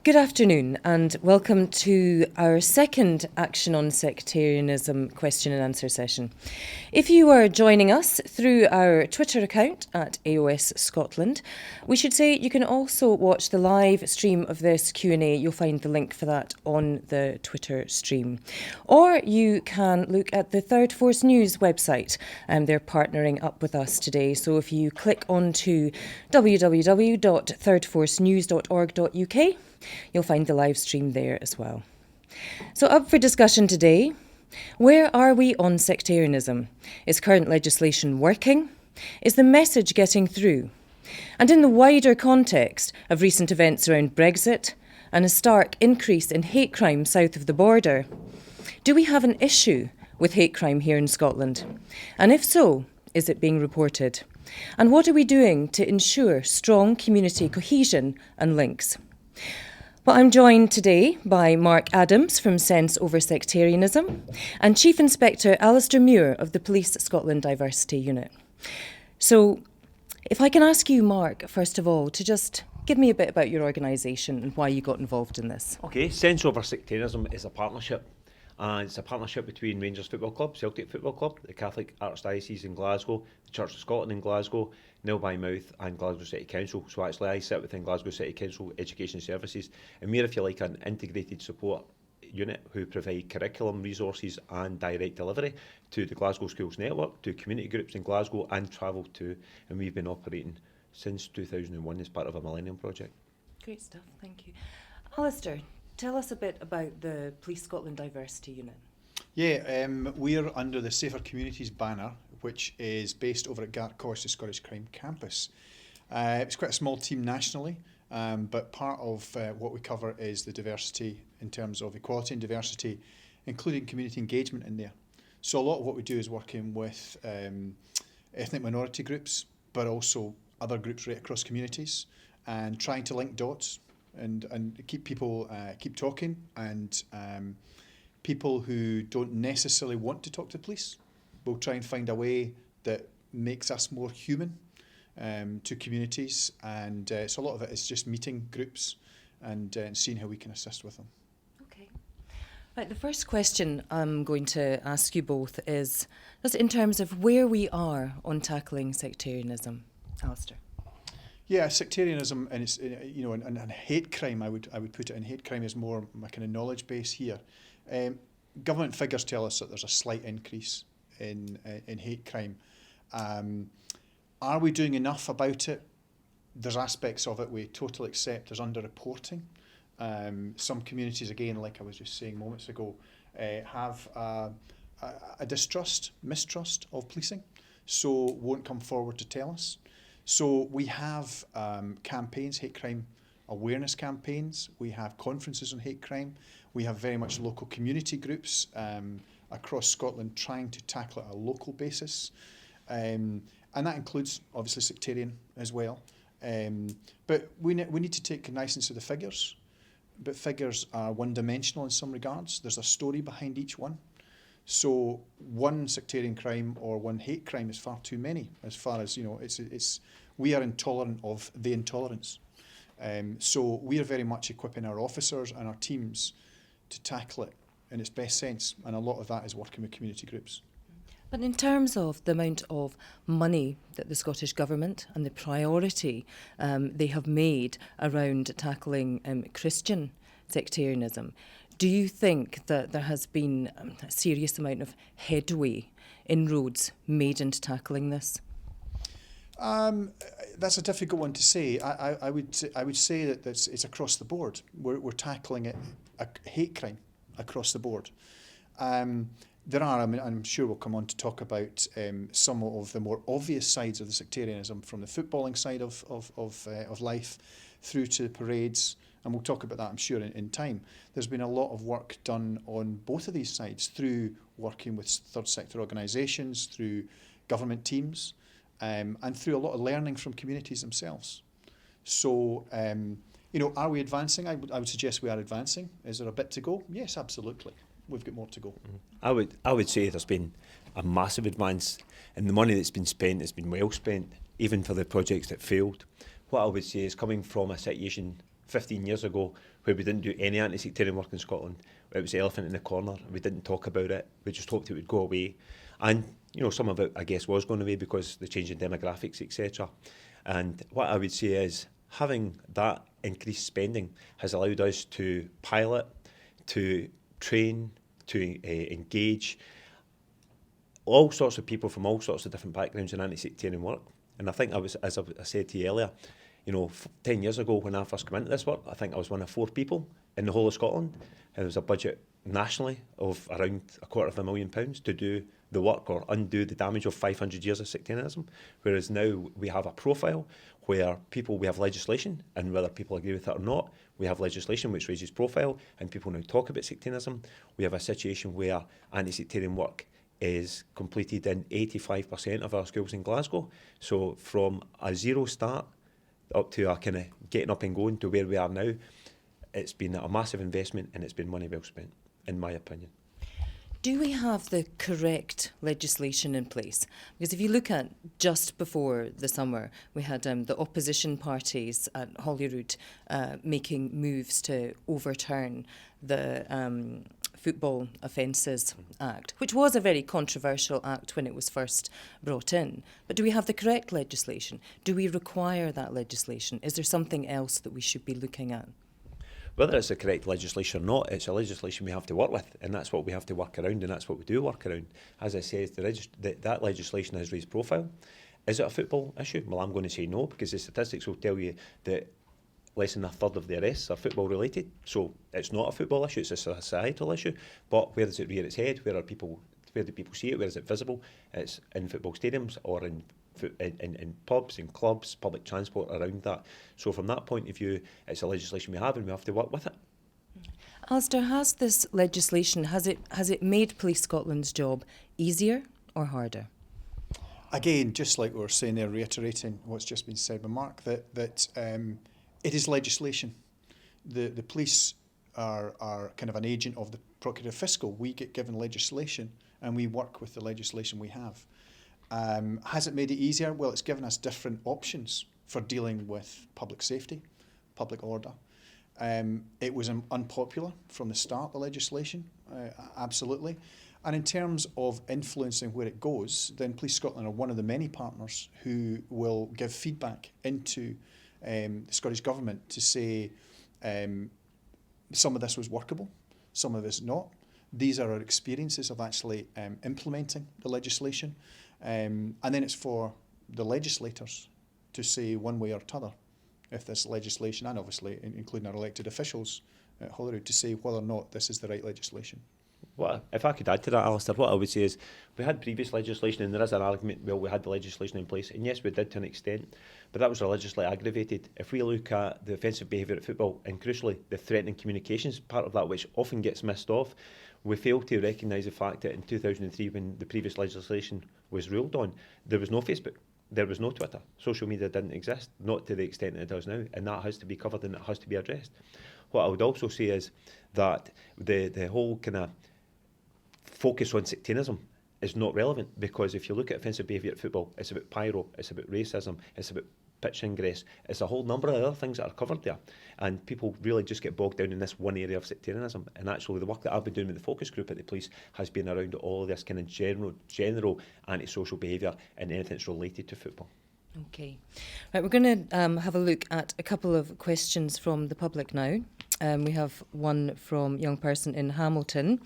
Good afternoon and welcome to our second Action on Sectarianism question and answer session. If you are joining us through our Twitter account at AoS Scotland, we should say you can also watch the live stream of this Q&A. You'll find the link for that on the Twitter stream. Or you can look at the Third Force News website. They're partnering up with us today. So if you click onto www.thirdforcenews.org.uk, you'll find the live stream there as well. So up for discussion today, where are we on sectarianism? Is current legislation working? Is the message getting through? And in the wider context of recent events around Brexit and a stark increase in hate crime south of the border, do we have an issue with hate crime here in Scotland? And if so, is it being reported? And what are we doing to ensure strong community cohesion and links? Well, I'm joined today by Mark Adams from Sense Over Sectarianism and Chief Inspector Alastair Muir of the Police Scotland Diversity Unit. So, if I can ask you, Mark, first of all, to just give me a bit about your organisation and why you got involved in this. Okay, Sense Over Sectarianism is a partnership. And it's a partnership between Rangers Football Club, Celtic Football Club, the Catholic Archdiocese in Glasgow, the Church of Scotland in Glasgow, Nil by Mouth and Glasgow City Council. So actually I sit within Glasgow City Council Education Services, and we're, if you like, an integrated support unit who provide curriculum, resources and direct delivery to the Glasgow Schools Network, to community groups in Glasgow and travel too. And we've been operating since 2001 as part of a Millennium Project. Great stuff, thank you. Alastair, tell us a bit about the Police Scotland Diversity Unit. Yeah, we're under the Safer Communities banner, which is based over at Gartcosh, the Scottish Crime Campus. It's quite a small team nationally, but part of what we cover is the diversity in terms of equality and diversity, including community engagement in there. So a lot of what we do is working with ethnic minority groups, but also other groups right across communities, and trying to link dots and keep people keep talking, and people who don't necessarily want to talk to police, we'll try and find a way that makes us more human to communities, and so a lot of it is just meeting groups and seeing how we can assist with them. Okay. Right, the first question I'm going to ask you both is just in terms of where we are on tackling sectarianism. Alastair. Yeah, sectarianism and it's and hate crime. I would put it in. Hate crime is more my kind of knowledge base here. Government figures tell us that there's a slight increase in hate crime. Are we doing enough about it? There's aspects of it we totally accept. There's underreporting. Some communities, again, like I was just saying moments ago, have a mistrust of policing, so won't come forward to tell us. So we have campaigns, hate crime awareness campaigns. We have conferences on hate crime. We have very much local community groups across Scotland trying to tackle it on a local basis. And that includes, obviously, sectarian as well. But we need to take cognizance of the figures. But figures are one-dimensional in some regards. There's a story behind each one. So one sectarian crime or one hate crime is far too many. As far as we are intolerant of the intolerance. So we are very much equipping our officers and our teams to tackle it in its best sense, and a lot of that is working with community groups. But in terms of the amount of money that the Scottish Government and the priority they have made around tackling Christian sectarianism, do you think that there has been a serious amount of headway, inroads made into tackling this? That's a difficult one to say. I would say that it's across the board. We're tackling it, hate crime across the board. There are, I'm sure we'll come on to talk about some of the more obvious sides of the sectarianism, from the footballing side of life through to the parades, and we'll talk about that, I'm sure, in time. There's been a lot of work done on both of these sides through working with third sector organisations, through government teams, and through a lot of learning from communities themselves. So, are we advancing? I would suggest we are advancing. Is there a bit to go? Yes, absolutely. We've got more to go. I would say there's been a massive advance, and the money that's been spent has been well spent, even for the projects that failed. What I would say is, coming from a situation 15 years ago where we didn't do any anti-sectarian work in Scotland. It was the elephant in the corner. We didn't talk about it. We just hoped it would go away. And, you know, some of it, I guess, was going away because the change in demographics, etc. And what I would say is having that increased spending has allowed us to pilot, to train, to engage all sorts of people from all sorts of different backgrounds in anti-sectarian work. And I think as I said to you earlier, you know, 10 years ago when I first came into this work, I think I was one of 4 people in the whole of Scotland. And there was a budget nationally of around £250,000 to do the work or undo the damage of 500 years of sectarianism. Whereas now we have a profile where we have legislation, and whether people agree with it or not, we have legislation which raises profile and people now talk about sectarianism. We have a situation where anti-sectarian work is completed in 85% of our schools in Glasgow. So from a zero start up to a kind of getting up and going to where we are now, it's been a massive investment and it's been money well spent, in my opinion. Do we have the correct legislation in place? Because if you look at just before the summer, we had the opposition parties at Holyrood making moves to overturn the Football Offences Act, which was a very controversial act when it was first brought in. But do we have the correct legislation? Do we require that legislation? Is there something else that we should be looking at? Whether it's the correct legislation or not, it's a legislation we have to work with, and that's what we have to work around, and that's what we do work around. As I said, that legislation has raised profile. Is it a football issue? Well, I'm going to say no, because the statistics will tell you that less than a third of the arrests are football related. So it's not a football issue, it's a societal issue. But where does it rear its head? Where do people see it? Where is it visible? It's in football stadiums or in pubs, in clubs, public transport around that. So from that point of view, it's a legislation we have and we have to work with it. Alastair, has this legislation, has it made Police Scotland's job easier or harder? Again, just like we were saying there, reiterating what's just been said by Mark, that it is legislation. The police are kind of an agent of the Procurator Fiscal. We get given legislation and we work with the legislation we have. Has it made it easier? Well, it's given us different options for dealing with public safety, public order. It was unpopular from the start, the legislation, absolutely. And in terms of influencing where it goes, then Police Scotland are one of the many partners who will give feedback into the Scottish Government to say some of this was workable, some of this not. These are our experiences of actually implementing the legislation. And then it's for the legislators to say one way or t'other if this legislation, and obviously including our elected officials at Holyrood, to say whether or not this is the right legislation. Well, if I could add to that, Alastair, what I would say is we had previous legislation and there is an argument, well, we had the legislation in place, and yes, we did to an extent, but that was religiously aggravated. If we look at the offensive behaviour at football, and crucially, the threatening communications part of that, which often gets missed off, we failed to recognise the fact that in 2003, when the previous legislation was ruled on, there was no Facebook, there was no Twitter. Social media didn't exist, not to the extent that it does now, and that has to be covered and it has to be addressed. What I would also say is that the whole kind of focus on sectarianism is not relevant, because if you look at offensive behaviour at football, it's about pyro, it's about racism, it's about pitch ingress, it's a whole number of other things that are covered there, and people really just get bogged down in this one area of sectarianism. And actually the work that I've been doing with the focus group at the police has been around all of this kind of general antisocial behaviour and anything that's related to football. Okay. Right, we're going to have a look at a couple of questions from the public now. We have one from a young person in Hamilton,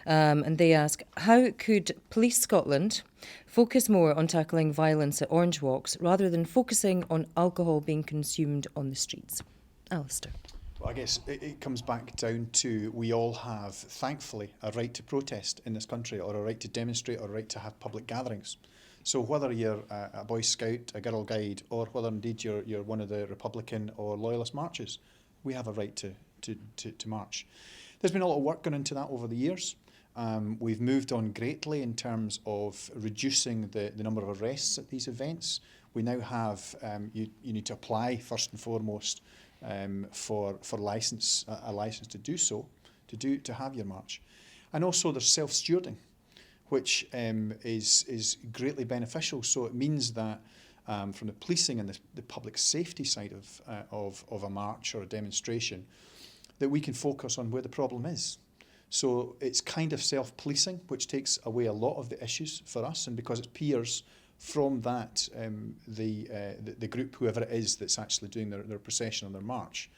and they ask, how could Police Scotland focus more on tackling violence at orange walks rather than focusing on alcohol being consumed on the streets? Alastair. Well, I guess it comes back down to we all have, thankfully, a right to protest in this country, or a right to demonstrate, or a right to have public gatherings. So whether you're a Boy Scout, a Girl Guide, or whether indeed you're one of the Republican or Loyalist marches, we have a right to march. There's been a lot of work gone into that over the years. We've moved on greatly in terms of reducing the number of arrests at these events. We now have, you need to apply first and foremost for a license to do so, to have your march. And also there's self-stewarding, which is greatly beneficial. So it means that from the policing and the public safety side of a march or a demonstration, that we can focus on where the problem is. So it's kind of self-policing, which takes away a lot of the issues for us, and because it's peers from that, the group, whoever it is that's actually doing their procession or their march,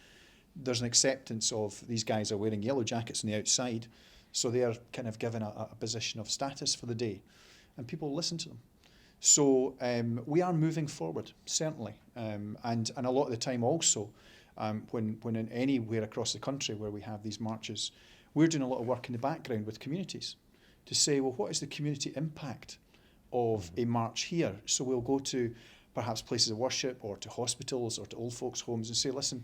there's an acceptance of these guys are wearing yellow jackets on the outside, so they are kind of given a position of status for the day, and people listen to them. So we are moving forward, certainly, and a lot of the time also, when in anywhere across the country where we have these marches, we're doing a lot of work in the background with communities to say, well, what is the community impact of a march here? So we'll go to perhaps places of worship or to hospitals or to old folks' homes and say, listen,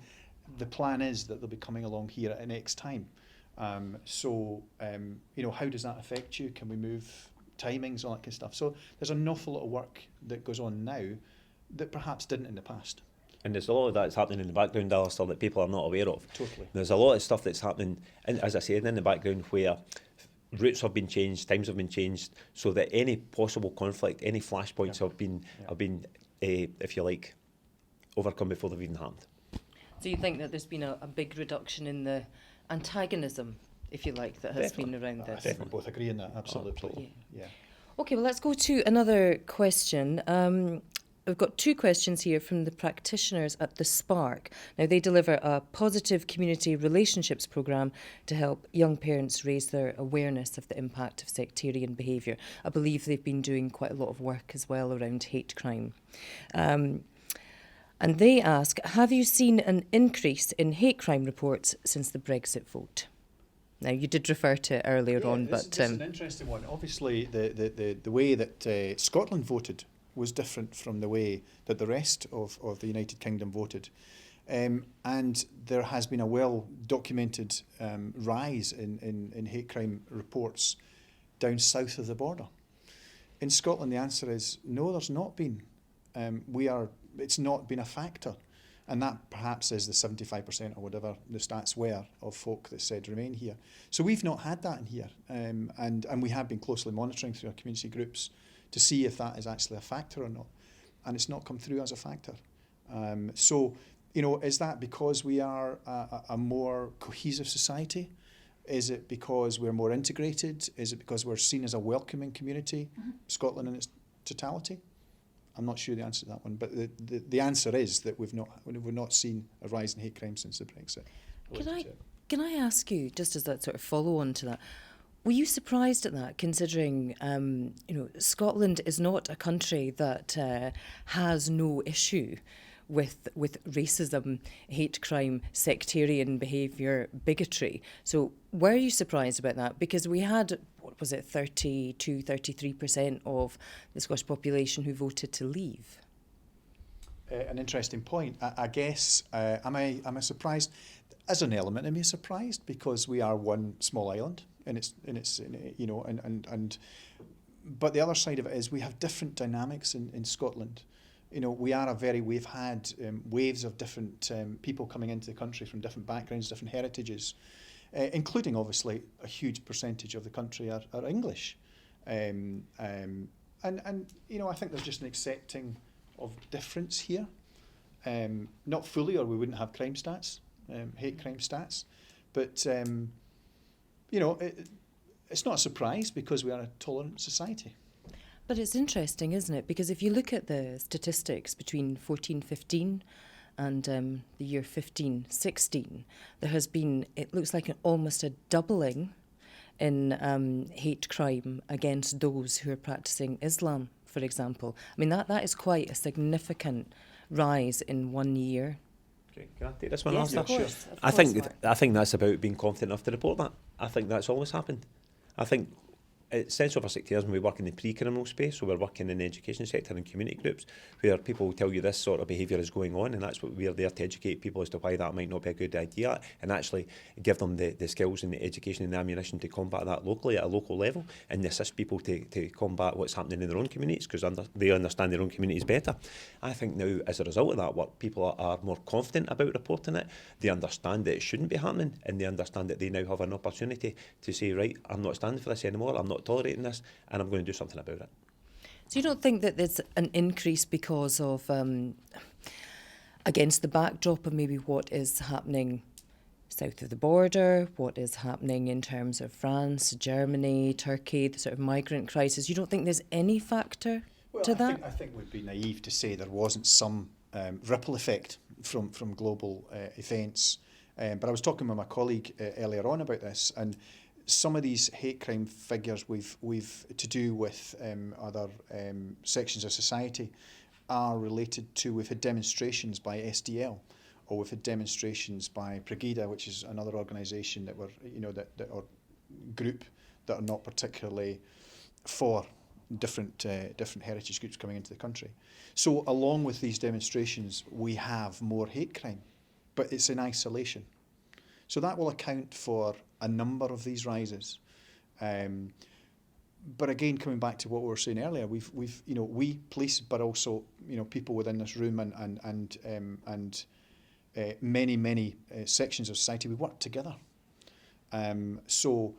the plan is that they'll be coming along here at X time. So how does that affect you? Can we move timings, all that kind of stuff? So there's an awful lot of work that goes on now that perhaps didn't in the past. And there's a lot of that that's happening in the background, Alastair, that people are not aware of. Totally. There's a lot of stuff that's happening, as I said, in the background, where routes have been changed, times have been changed, so that any possible conflict, any flashpoints have been, if you like, overcome before they've even happened. So you think that there's been a big reduction in the antagonism, if you like, that has been around this? I think we both agree on that, absolutely. Yeah. Okay, well, let's go to another question. We've got two questions here from the practitioners at The Spark. Now, they deliver a positive community relationships programme to help young parents raise their awareness of the impact of sectarian behaviour. I believe they've been doing quite a lot of work as well around hate crime. And they ask, have you seen an increase in hate crime reports since the Brexit vote? Now, you did refer to it earlier on, but... This is an interesting one. Obviously, the way that Scotland voted was different from the way that the rest of the United Kingdom voted. And there has been a well-documented rise in hate crime reports down south of the border. In Scotland, the answer is no, there's not been. It's not been a factor. And that perhaps is the 75% or whatever the stats were of folk that said remain here. So we've not had that in here. And we have been closely monitoring through our community groups to see if that is actually a factor or not. And it's not come through as a factor. Is that because we are a more cohesive society? Is it because we're more integrated? Is it because we're seen as a welcoming community, Scotland in its totality? I'm not sure the answer to that one, but the answer is that we've not seen a rise in hate crime since the Brexit. Can I ask you, just as that sort of follow-on to that, were you surprised at that, considering, Scotland is not a country that has no issue with racism, hate crime, sectarian behaviour, bigotry? So were you surprised about that? Because we had, 33% of the Scottish population who voted to leave. An interesting point. I guess, am I surprised? As an element, am I surprised? Because we are one small island. But the other side of it is we have different dynamics in Scotland. We've had waves of different people coming into the country from different backgrounds, different heritages, including obviously a huge percentage of the country are English. I think there's just an accepting of difference here. Not fully, or we wouldn't have crime stats, hate crime stats, but it's not a surprise because we are a tolerant society. But it's interesting, isn't it? Because if you look at the statistics between 14-15 and the year 15-16, there has been, it looks like almost a doubling in hate crime against those who are practising Islam, for example. I mean, that is quite a significant rise in 1 year. Okay, can I take this one, Yes, Alastair? of course. I think that's about being confident enough to report that. I think that's always happened. I think sense of our sectarianism, we work in the pre-criminal space, so we're working in the education sector and community groups where people will tell you this sort of behaviour is going on, and that's what we're there to educate people as to why that might not be a good idea, and actually give them the skills and the education and the ammunition to combat that locally at a local level, and assist people to combat what's happening in their own communities, because they understand their own communities better. I think now, as a result of that work, people are more confident about reporting it. They understand that it shouldn't be happening, and they understand that they now have an opportunity to say, right, I'm not standing for this anymore, I'm not tolerating this, and I'm going to do something about it. So you don't think that there's an increase because of, against the backdrop of maybe what is happening south of the border, what is happening in terms of France, Germany, Turkey, the sort of migrant crisis? You don't think there's any factor to that? I think we'd be naive to say there wasn't some ripple effect from global events. But I was talking with my colleague earlier on about this, and some of these hate crime figures we've to do with other sections of society are related to, we've had demonstrations by SDL, or we've had demonstrations by Pregida, which is another organisation that were, that or group that are not particularly for different heritage groups coming into the country. So along with these demonstrations, we have more hate crime, but it's in isolation. So that will account for a number of these rises. But again, coming back to what we were saying earlier, we police, but also people within this room and many sections of society, we work together. So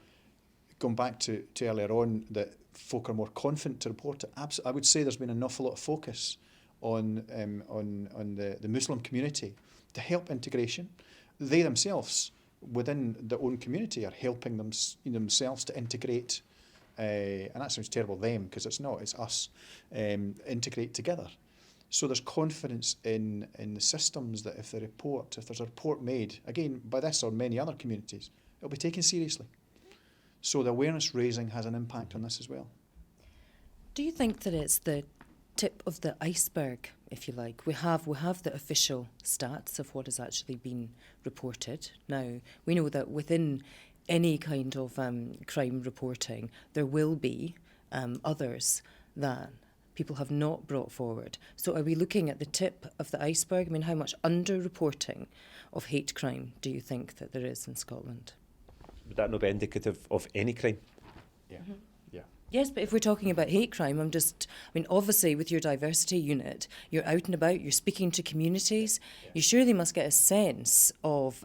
going back to earlier on, that folk are more confident to report it. I would say there's been an awful lot of focus on the Muslim community to help integration. They themselves, within their own community, are helping themselves to integrate. And that sounds terrible, them, because it's not, it's us, integrate together. So there's confidence in the systems that if there's a report made, again, by this or many other communities, it'll be taken seriously. So the awareness raising has an impact on this as well. Do you think that it's the tip of the iceberg, if you like? We have the official stats of what has actually been reported. Now, we know that within any kind of crime reporting, there will be others that people have not brought forward. So are we looking at the tip of the iceberg? I mean, how much under-reporting of hate crime do you think that there is in Scotland? Would that not be indicative of any crime? Yeah. Mm-hmm. Yeah. Yes, but if we're talking about hate crime, obviously with your diversity unit, you're out and about, you're speaking to communities, you surely must get a sense of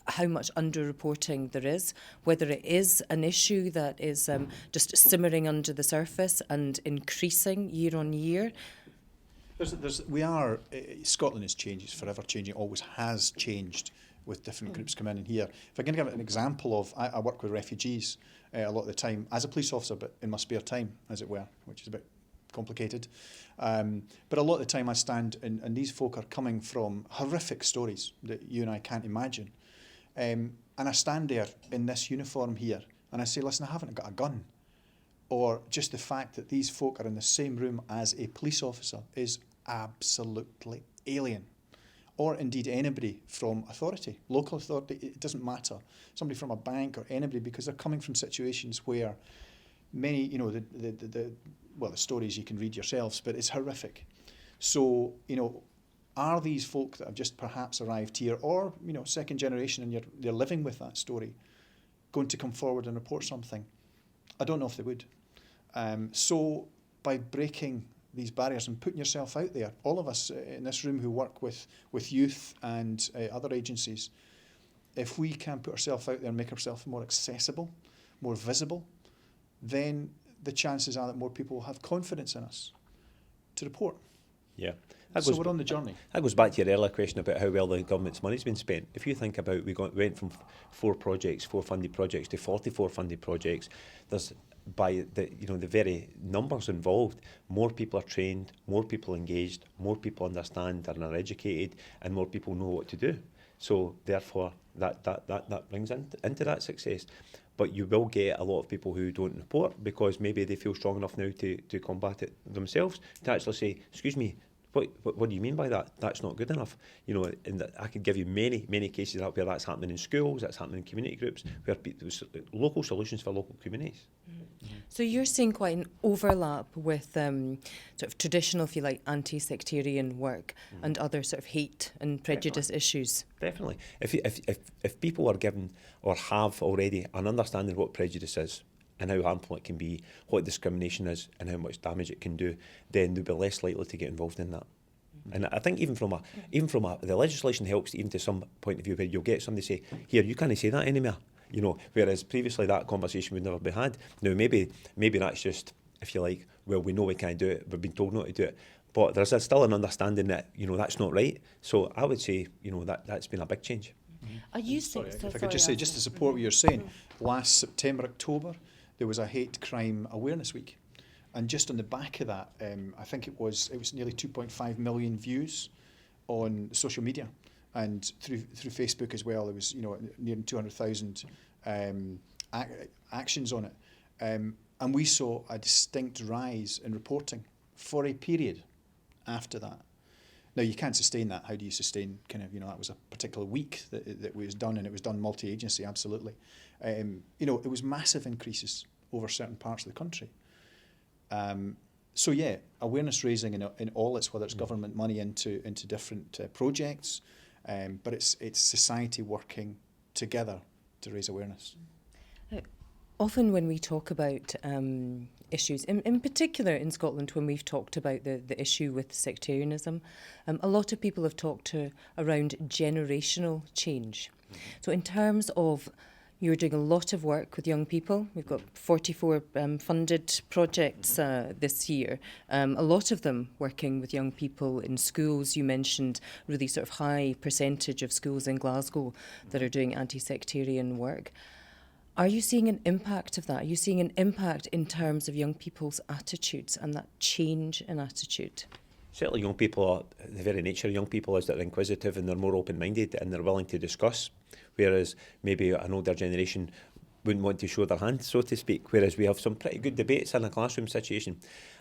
how much under-reporting there is, whether it is an issue that is just simmering under the surface and increasing year on year. Scotland is changing, it's forever changing, always has changed with different groups coming in here. If I can give an example of, I work with refugees a lot of the time as a police officer, but in my spare time, as it were, which is a bit complicated. But a lot of the time I stand, and these folk are coming from horrific stories that you and I can't imagine. And I stand there in this uniform here, and I say, listen, I haven't got a gun. Or just the fact that these folk are in the same room as a police officer is absolutely alien. Or indeed anybody from authority, local authority, it doesn't matter. Somebody from a bank or anybody, because they're coming from situations where many, the stories you can read yourselves, but it's horrific. So, are these folk that have just perhaps arrived here, or, second generation, and they're living with that story, going to come forward and report something? I don't know if they would. So by breaking these barriers and putting yourself out there, all of us in this room who work with youth and other agencies, if we can put ourselves out there and make ourselves more accessible, more visible, then the chances are that more people will have confidence in us to report. Yeah. So we're on the journey. That goes back to your earlier question about how well the government's money's been spent. If you think about, we went from 4 funded projects to 44 funded projects. There's, by the very numbers involved, more people are trained, more people engaged, more people understand and are educated, and more people know what to do. So therefore, that brings into that success. But you will get a lot of people who don't report because maybe they feel strong enough now to combat it themselves, to actually say, excuse me, what do you mean by that? That's not good enough. And I could give you many cases out where that's happening in schools, that's happening in community groups, where local solutions for local communities. Mm-hmm. So you're seeing quite an overlap with sort of traditional, if you like, anti-sectarian work and other sort of hate and prejudice issues. Definitely. If people are given or have already an understanding of what prejudice is, and how harmful it can be, what discrimination is, and how much damage it can do, then they'll be less likely to get involved in that. Mm-hmm. And I think even from the legislation helps even to some point of view where you'll get somebody say, here, you can't say that anymore. Whereas previously that conversation would never be had. Now maybe that's just, if you like, well, we know we can't do it, we've been told not to do it. But there's still an understanding that, that's not right. So I would say, that's been a big change. Are you Sorry, saying? if I could just say, just to support what you're saying, last September, October, there was a hate crime awareness week. And just on the back of that, I think it was nearly 2.5 million views on social media, and through Facebook as well. There was nearly 200,000 actions on it, and we saw a distinct rise in reporting for a period after that. Now, you can't sustain that. How do you sustain that was a particular week that was done, and it was done multi-agency, absolutely. It was massive increases over certain parts of the country. So yeah, awareness raising in all its, whether it's government money into different projects, but it's society working together to raise awareness. Often when we talk about issues, in particular in Scotland, when we've talked about the issue with sectarianism, a lot of people have talked around generational change. So in terms of, you're doing a lot of work with young people. We've got 44 funded projects this year, a lot of them working with young people in schools. You mentioned really sort of high percentage of schools in Glasgow that are doing anti-sectarian work. Are you seeing an impact of that? Are you seeing an impact in terms of young people's attitudes and that change in attitude? Certainly young people the very nature of young people is that they're inquisitive and they're more open-minded and they're willing to discuss, whereas maybe an older generation wouldn't want to show their hand, so to speak, whereas we have some pretty good debates in a classroom situation.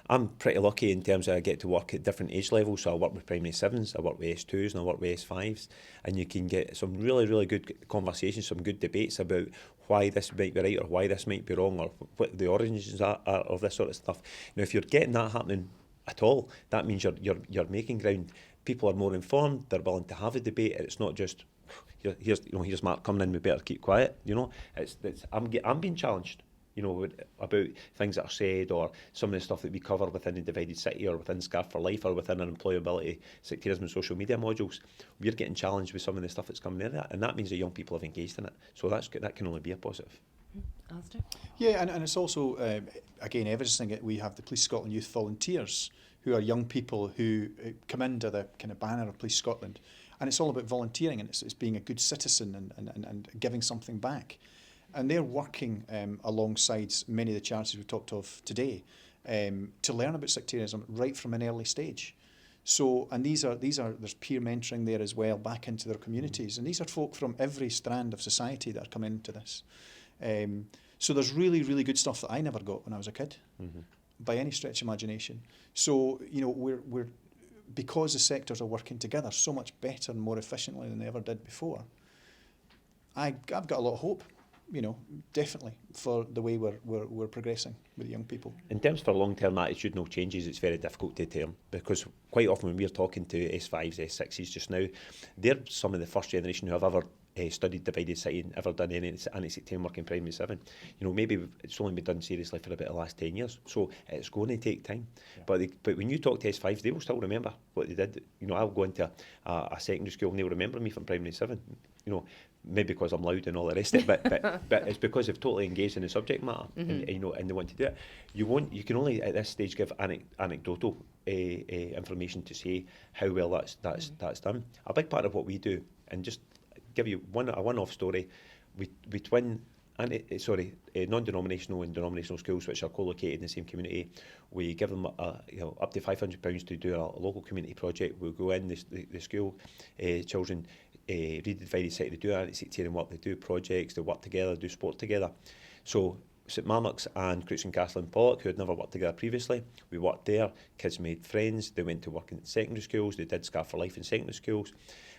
I'm pretty lucky in terms of I get to work at different age levels, so I work with primary 7s, I work with S2s and I work with S5s, and you can get some really, really good conversations, some good debates about why this might be right or why this might be wrong or what the origins are of this sort of stuff. Now, if you're getting that happening at all, that means you're making ground. People are more informed, they're willing to have a debate, and it's not just here's Mark coming in, we better keep quiet. I'm being challenged, about things that are said or some of the stuff that we cover within the Divided City or within Scarf for Life or within our employability, sectarianism and social media modules. We're getting challenged with some of the stuff that's coming in, and that means that young people have engaged in it. So that can only be a positive. Alastair? Yeah, and it's also, again, evidencing it, we have the Police Scotland Youth Volunteers, who are young people who come under the kind of banner of Police Scotland. And it's all about volunteering, and it's being a good citizen and giving something back. And they're working alongside many of the charities we talked of today to learn about sectarianism right from an early stage. So, and there's peer mentoring there as well, back into their communities. And these are folk from every strand of society that are coming into this. So there's really, really good stuff that I never got when I was a kid, by any stretch of imagination. So, we're because the sectors are working together so much better and more efficiently than they ever did before. I've got a lot of hope, definitely, for the way we're progressing with young people. In terms for long-term attitudinal changes, it's very difficult to term, because quite often when we're talking to S5s, S6s just now, they're some of the first generation who have ever studied Divided City and ever done any anti-sectarian work in primary 7. Maybe it's only been done seriously for about the last 10 years, so it's going to take time. Yeah. But when you talk to S5s, they will still remember what they did. I'll go into a secondary school and they'll remember me from primary 7. Maybe because I'm loud and all the rest of it, but it's because they've totally engaged in the subject matter, and they want to do it. You can only at this stage give anecdotal information to say how well that's done. A big part of what we do, and just give you a one-off story, we twin non-denominational and denominational schools which are co-located in the same community. We give them up to £500 to do a local community project. We'll go in the school, children read the Divided City, they do anti-sectarian work, they do projects, they work together, do sport together. So St Marnock's and Crookston Castle and Pollock, who had never worked together previously, we worked there, kids made friends, they went to work in secondary schools, they did Scarf for Life in secondary schools.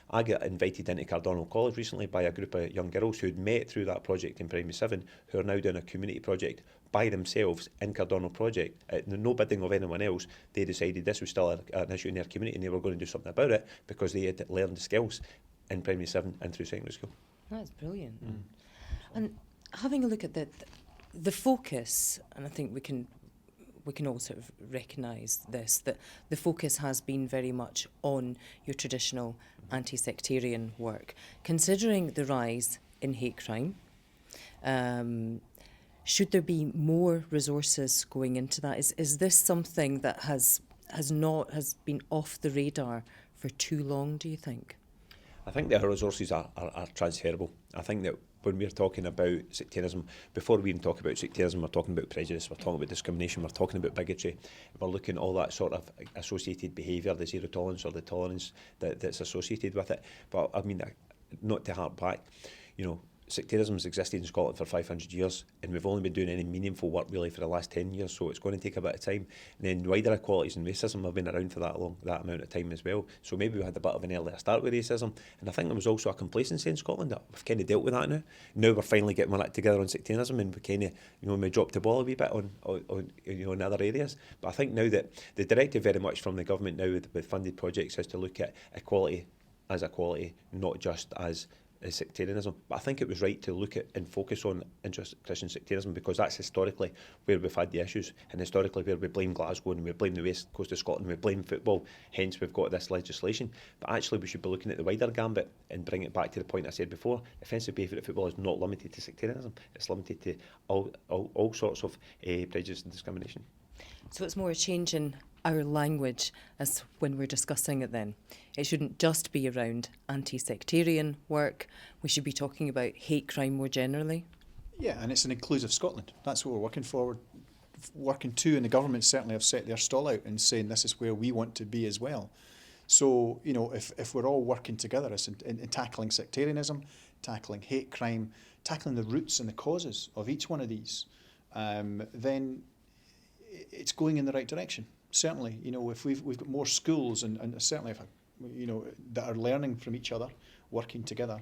I got invited into Cardonal College recently by a group of young girls who had met through that project in primary 7, who are now doing a community project by themselves in Cardonal Project. No bidding of anyone else, they decided this was still an issue in their community and they were going to do something about it because they had learned the skills in primary 7 and through secondary school. That's brilliant. And having a look at the focus, and I think we can all sort of recognise this, that the focus has been very much on your traditional anti-sectarian work. Considering the rise in hate crime, Should there be more resources going into that? Is this something that has been off the radar for too long, do you think? I think that our resources are transferable. I think that when we're talking about sectarianism, before we even talk about sectarianism, we're talking about prejudice, we're talking about discrimination, we're talking about bigotry, we're looking at all that sort of associated behaviour, the zero tolerance or the tolerance that's associated with it. But I mean, not to harp back, you know, sectarianism has existed in Scotland for 500 years, and we've only been doing any meaningful work really for the last 10 years, so it's going to take a bit of time. And then wider equalities and racism have been around for that amount of time as well. So maybe we had a bit of an earlier start with racism, and I think there was also a complacency in Scotland that we've kind of dealt with that now. Now we're finally getting our act together on sectarianism, and we kind of, you know, we dropped the ball a wee bit on you know, in other areas. But I think now that the directive very much from the government now with funded projects is to look at equality as equality, not just as sectarianism. But I think it was right to look at and focus on Christian sectarianism, because that's historically where we've had the issues, and historically where we blame Glasgow and we blame the west coast of Scotland, we blame football, hence we've got this legislation. But actually we should be looking at the wider gambit and bring it back to the point I said before. Offensive behaviour at football is not limited to sectarianism, it's limited to all sorts of prejudice and discrimination. So it's more a change in our language as when we're discussing it then. It shouldn't just be around anti-sectarian work. We should be talking about hate crime more generally. Yeah, and it's an inclusive Scotland. That's what we're working to, and the government certainly have set their stall out and saying this is where we want to be as well. So, you know, if we're all working together in tackling sectarianism, tackling hate crime, tackling the roots and the causes of each one of these, then it's going in the right direction. Certainly, you know, if we've got more schools and certainly if, you know, that are learning from each other, working together.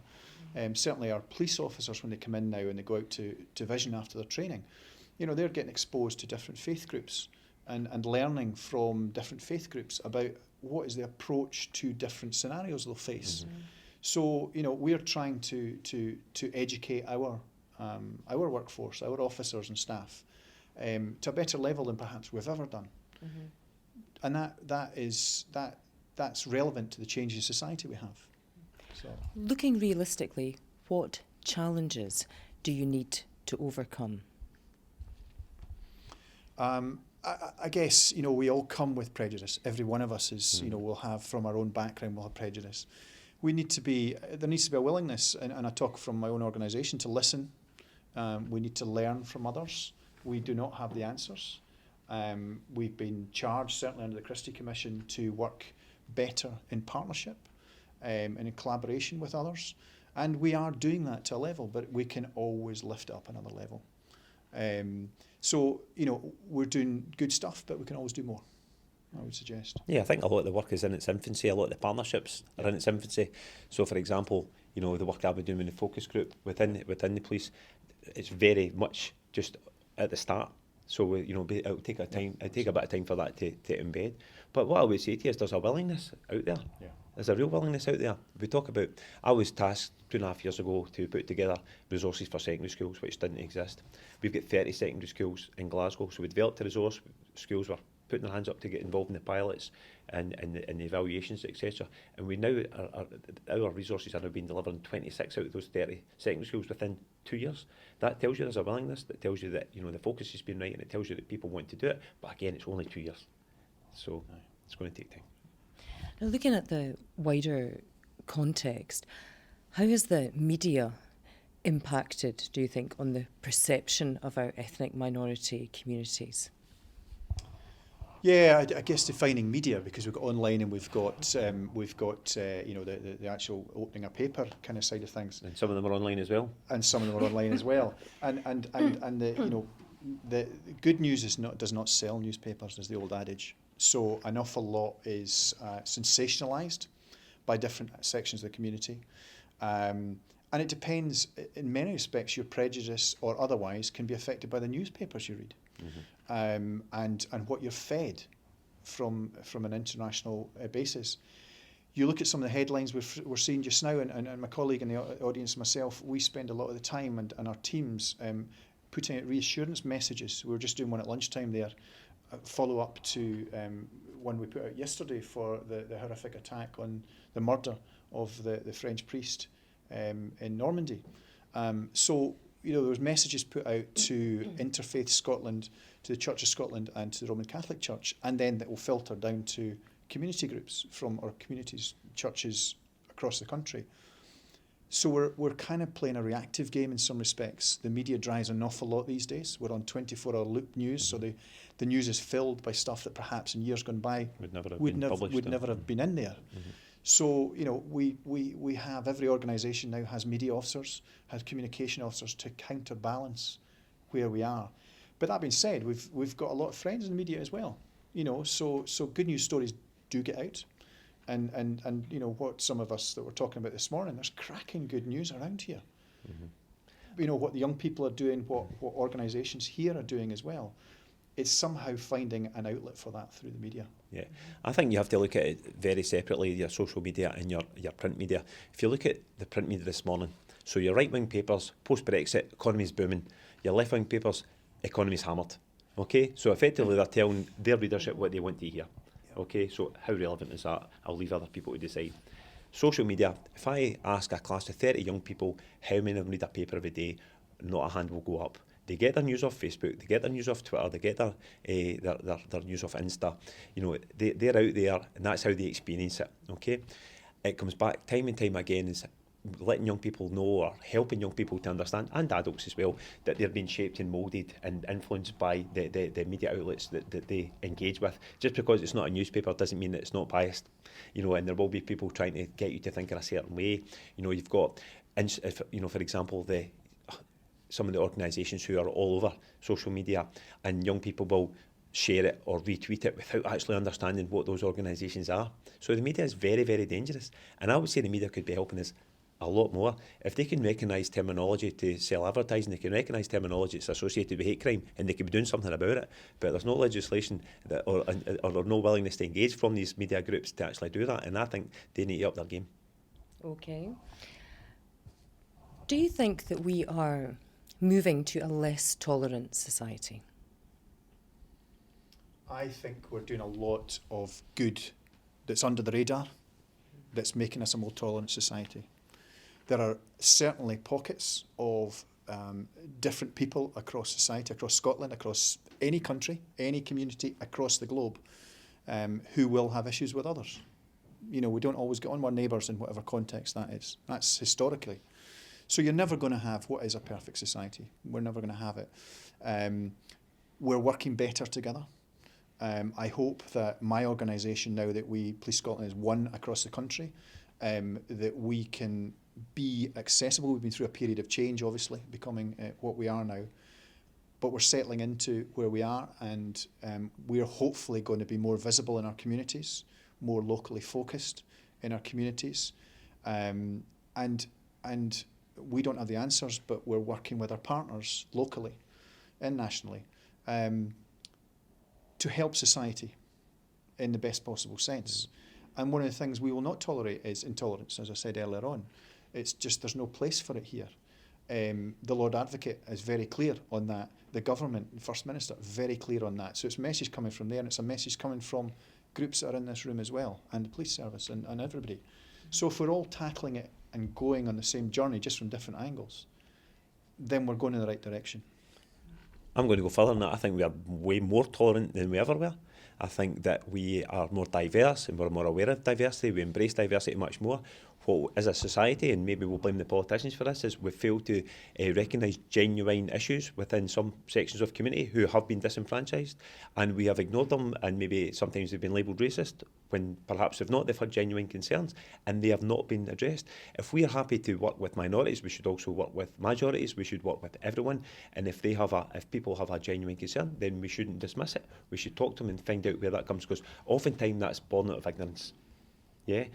Certainly our police officers, when they come in now and they go out to vision after their training, you know, they're getting exposed to different faith groups and learning from different faith groups about what is the approach to different scenarios they'll face. Mm-hmm. So, you know, we're trying to educate our workforce, our officers and staff, to a better level than perhaps we've ever done. Mm-hmm. And that's relevant to the changing society we have. So, looking realistically, what challenges do you need to overcome? I guess, you know, we all come with prejudice. Every one of us is, you know, will have from our own background, we'll have prejudice. There needs to be a willingness, and I talk from my own organisation, to listen. We need to learn from others. We do not have the answers. We've been charged, certainly under the Christie Commission, to work better in partnership and in collaboration with others. And we are doing that to a level, but we can always lift it up another level. So, you know, we're doing good stuff, but we can always do more, I would suggest. Yeah, I think a lot of the work is in its infancy, a lot of the partnerships are in its infancy. So, for example, you know, the work I've been doing in the focus group within the police, it's very much just at the start. So, you know, it'll take a bit of time for that to embed. But what I would say to you is there's a willingness out there. Yeah. There's a real willingness out there. We talk about, I was tasked 2.5 years ago to put together resources for secondary schools, which didn't exist. We've got 30 secondary schools in Glasgow, so we developed a resource. Schools were putting their hands up to get involved in the pilots and the evaluations, etc. And we now, our resources are now being delivered in 26 out of those 30 secondary schools within 2 years. That tells you there's a willingness, that tells you that, you know, the focus has been right, and it tells you that people want to do it. But again, it's only 2 years. So it's going to take time. Now, looking at the wider context, how has the media impacted, do you think, on the perception of our ethnic minority communities? Yeah, I guess defining media, because we've got online and we've got you know, the actual opening a paper kind of side of things. And some of them are online as well. And some of them are online as well. And the, you know, the good news does not sell newspapers, is the old adage. So an awful lot is sensationalised by different sections of the community. And it depends, in many respects, your prejudice or otherwise can be affected by the newspapers you read. Mm-hmm. And what you're fed from an international basis. You look at some of the headlines we're seeing just now, and my colleague in the audience and myself, we spend a lot of the time and our teams putting out reassurance messages. We were just doing one at lunchtime there, follow up to one we put out yesterday for the horrific attack on the murder of the French priest in Normandy. So, there was messages put out to Interfaith Scotland, to the Church of Scotland and to the Roman Catholic Church, and then that will filter down to community groups from our communities, churches across the country. So we're kind of playing a reactive game in some respects. The media drives an awful lot these days. We're on 24-hour loop news, so the news is filled by stuff that perhaps in years gone by would never have been in there. Mm-hmm. So, we have, every organisation now has media officers, has communication officers to counterbalance where we are. But that being said, we've got a lot of friends in the media as well. So good news stories do get out. And what some of us that we're talking about this morning, there's cracking good news around here. Mm-hmm. What the young people are doing, what organisations here are doing as well. It's somehow finding an outlet for that through the media. Yeah, I think you have to look at it very separately, your social media and your print media. If you look at the print media this morning, so your right-wing papers, post-Brexit, economy's booming. Your left-wing papers, economy's hammered. Okay, so effectively they're telling their readership what they want to hear. Okay, so how relevant is that? I'll leave other people to decide. Social media, if I ask a class of 30 young people how many of them read a paper every day, not a hand will go up. They get their news off Facebook, they get their news off Twitter, they get their news off Insta. They're out there and that's how they experience it, okay? It comes back time and time again is letting young people know or helping young people to understand, and adults as well, that they're being shaped and moulded and influenced by the media outlets that they engage with. Just because it's not a newspaper doesn't mean that it's not biased, and there will be people trying to get you to think in a certain way. You've got, for example, some of the organisations who are all over social media, and young people will share it or retweet it without actually understanding what those organisations are. So the media is very, very dangerous. And I would say the media could be helping us a lot more. If they can recognise terminology to sell advertising, they can recognise terminology that's associated with hate crime, and they could be doing something about it. But there's no legislation or no willingness to engage from these media groups to actually do that, and I think they need to up their game. Okay. Do you think that we are moving to a less tolerant society? I think we're doing a lot of good that's under the radar, that's making us a more tolerant society. There are certainly pockets of different people across society, across Scotland, across any country, any community across the globe, who will have issues with others. We don't always get on with our neighbours in whatever context that is. That's historically. So you're never going to have what is a perfect society. We're never going to have it. We're working better together. I hope that my organisation, now that Police Scotland is one across the country, that we can be accessible. We've been through a period of change, obviously, becoming what we are now. But we're settling into where we are, and we're hopefully going to be more visible in our communities, more locally focused in our communities. And we don't have the answers, but we're working with our partners locally and nationally to help society in the best possible sense. And one of the things we will not tolerate is intolerance, as I said earlier on. It's just there's no place for it here. The Lord Advocate is very clear on that. The government, the First Minister, very clear on that. So it's a message coming from there, and it's a message coming from groups that are in this room as well, and the police service and everybody. So if we're all tackling it and going on the same journey, just from different angles, then we're going in the right direction. I'm going to go further than that. I think we are way more tolerant than we ever were. I think that we are more diverse and we're more aware of diversity. We embrace diversity much more. What, as a society, and maybe we'll blame the politicians for this, is we've failed to recognise genuine issues within some sections of community who have been disenfranchised, and we have ignored them, and maybe sometimes they've been labelled racist when perhaps if not, they've had genuine concerns and they have not been addressed. If we are happy to work with minorities, we should also work with majorities. We should work with everyone, and if people have a genuine concern, then we shouldn't dismiss it. We should talk to them and find out where that comes, because oftentimes that's born out of ignorance. Yeah,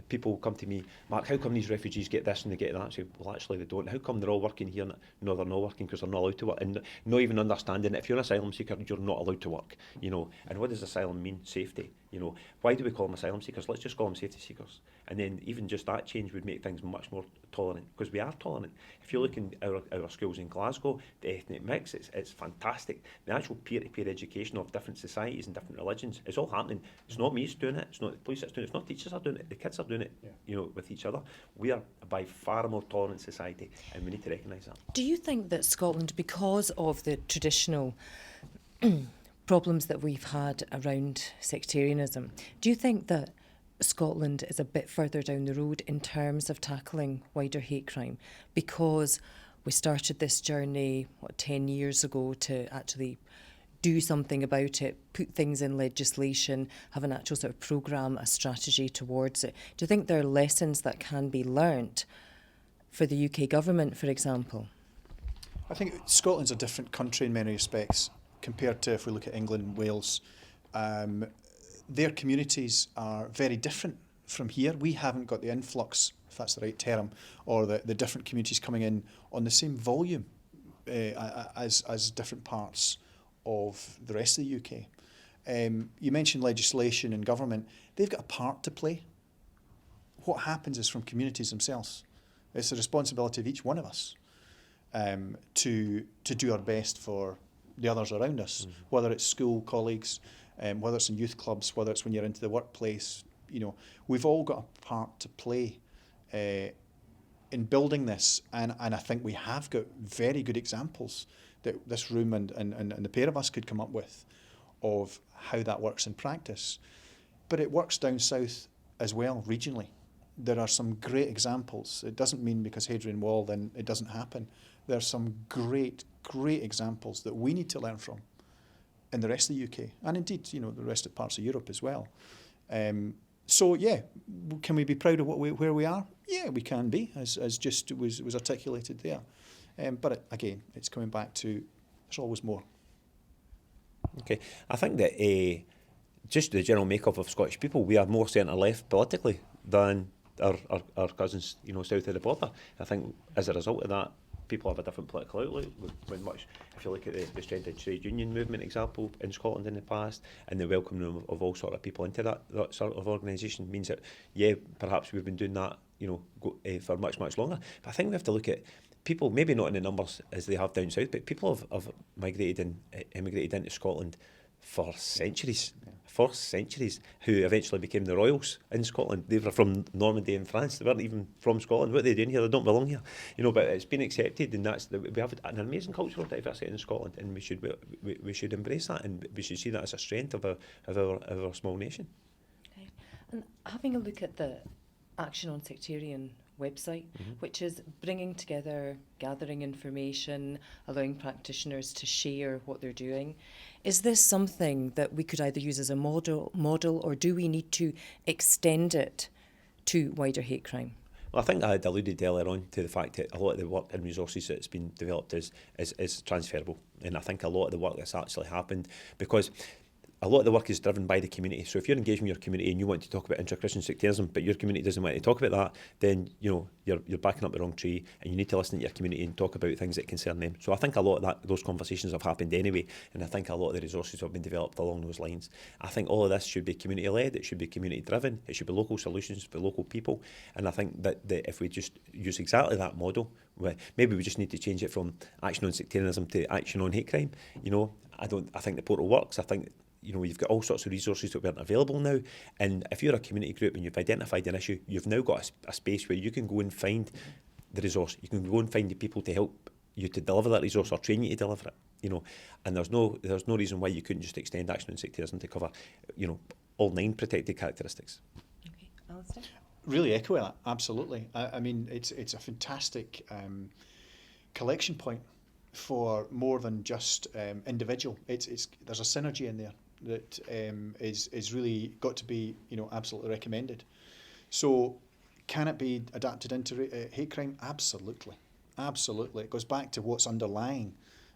people come to me, Mark, how come these refugees get this and they get that? I say, well, actually they don't. How come they're all working here? No, they're not working because they're not allowed to work. And not even understanding that if you're an asylum seeker, you're not allowed to work. And what does asylum mean? Safety. You know, why do we call them asylum seekers? Let's just call them safety seekers. And then even just that change would make things much more tolerant, because we are tolerant. If you look in our schools in Glasgow, the ethnic mix, it's fantastic. The actual peer-to-peer education of different societies and different religions is all happening. It's not me that's doing it, it's not the police that's doing it, it's not teachers are doing it, the kids are doing it, you know, with each other. We are by far a more tolerant society, and we need to recognise that. Do you think that Scotland, because of the traditional problems that we've had around sectarianism, do you think that Scotland is a bit further down the road in terms of tackling wider hate crime, because we started this journey 10 years ago to actually do something about it, put things in legislation, have an actual sort of programme, a strategy towards it? Do you think there are lessons that can be learnt for the UK government, for example? I think Scotland's a different country in many respects compared to if we look at England and Wales. Their communities are very different from here. We haven't got the influx, if that's the right term, or the different communities coming in on the same volume as different parts of the rest of the UK. You mentioned legislation and government. They've got a part to play. What happens is from communities themselves. It's the responsibility of each one of us to do our best for the others around us, whether it's school colleagues, whether it's in youth clubs, whether it's when you're into the workplace. You know, we've all got a part to play in building this, and I think we have got very good examples that this room and the pair of us could come up with of how that works in practice. But it works down south as well, regionally. There are some great examples. It doesn't mean because Hadrian Wall then it doesn't happen. There are some great examples that we need to learn from in the rest of the UK, and indeed, you know, the rest of parts of Europe as well. So yeah, can we be proud of where we are? Yeah, we can be, as just was articulated there. But again, it's coming back to there's always more. Okay, I think that just the general makeup of Scottish people, we are more centre-left politically than our cousins, you know, south of the border. I think as a result of that, people have a different political outlook. When much, if you look at the strengthened trade union movement example in Scotland in the past, and the welcoming of all sort of people into that sort of organisation, means that, yeah, perhaps we've been doing that, you know, for much longer. But I think we have to look at people, maybe not in the numbers as they have down south, but people have emigrated into Scotland for centuries, who eventually became the royals in Scotland. They were from Normandy and France. They weren't even from Scotland. What are they doing here? They don't belong here. You know, but it's been accepted, and we have an amazing cultural diversity in Scotland, and we should embrace that, and we should see that as a strength of our small nation. Okay. And having a look at the Action on Sectarian website, which is bringing together, gathering information, allowing practitioners to share what they're doing. Is this something that we could either use as a model, or do we need to extend it to wider hate crime? Well, I think I had alluded earlier on to the fact that a lot of the work and resources that's been developed is transferable, and I think a lot of the work that's actually happened, because a lot of the work is driven by the community. So if you're engaging your community and you want to talk about inter-Christian sectarianism, but your community doesn't want to talk about that, then you know you're backing up the wrong tree, and you need to listen to your community and talk about things that concern them. So I think a lot of those conversations have happened anyway, and I think a lot of the resources have been developed along those lines. I think all of this should be community-led, it should be community-driven, it should be local solutions for local people, and I think that if we just use exactly that model, maybe we just need to change it from action on sectarianism to action on hate crime. You know, I think the portal works. I think, you know, you've got all sorts of resources that weren't available now, and if you're a community group and you've identified an issue, you've now got a space where you can go and find the resource, you can go and find the people to help you to deliver that resource or train you to deliver it, you know, and there's no reason why you couldn't just extend action on sectarianism to cover, you know, all 9 protected characteristics. Okay, Alastair? Really echo that, absolutely. I mean, it's a fantastic collection point for more than just individual. There's a synergy in there that is really got to be, you know, absolutely recommended. So can it be adapted into hate crime? Absolutely. It goes back to what's underlying,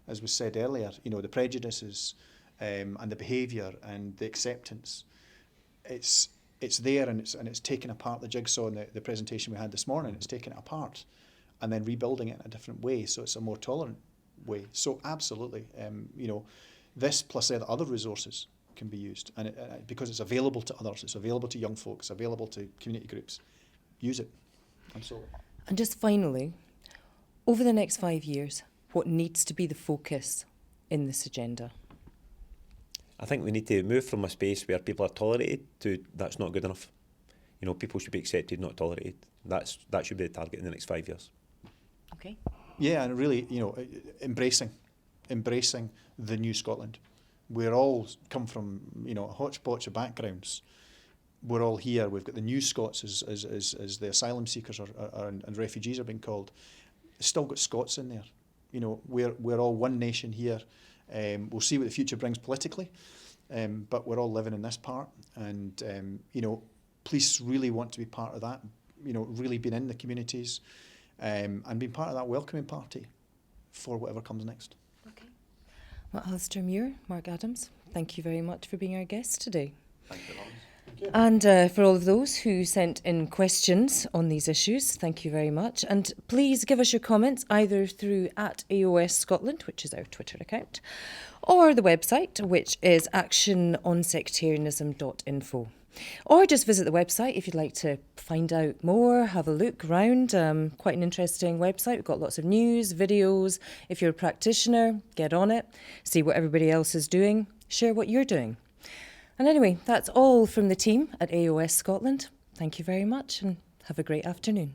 as was said earlier, you know, the prejudices and the behaviour and the acceptance. It's there, and it's taken apart the jigsaw in the presentation we had this morning. It's taken it apart and then rebuilding it in a different way, so it's a more tolerant way. So absolutely, you know, this plus the other resources can be used, and because it's available to others, it's available to young folks, available to community groups. Use it. Absolutely. And just finally, over the next 5 years, what needs to be the focus in this agenda? I think we need to move from a space where people are tolerated to that's not good enough. You know, people should be accepted, not tolerated. That should be the target in the next 5 years. Okay. Yeah, and really, embracing the new Scotland. We're all come from, a hodgepodge of backgrounds. We're all here. We've got the new Scots as the asylum seekers and refugees are being called. Still got Scots in there. We're all one nation here. We'll see what the future brings politically, but we're all living in this part. And, police really want to be part of that, really being in the communities and being part of that welcoming party for whatever comes next. Okay. Well, Alastair, Muir, Mark Adams, thank you very much for being our guest today. Thank you, Thomas. And for all of those who sent in questions on these issues, thank you very much. And please give us your comments either through @AoS Scotland, which is our Twitter account, or the website, which is actiononsectarianism.info. Or just visit the website if you'd like to find out more, have a look round. Quite an interesting website. We've got lots of news, videos. If you're a practitioner, get on it, see what everybody else is doing, share what you're doing. And anyway, that's all from the team at AoS Scotland. Thank you very much and have a great afternoon.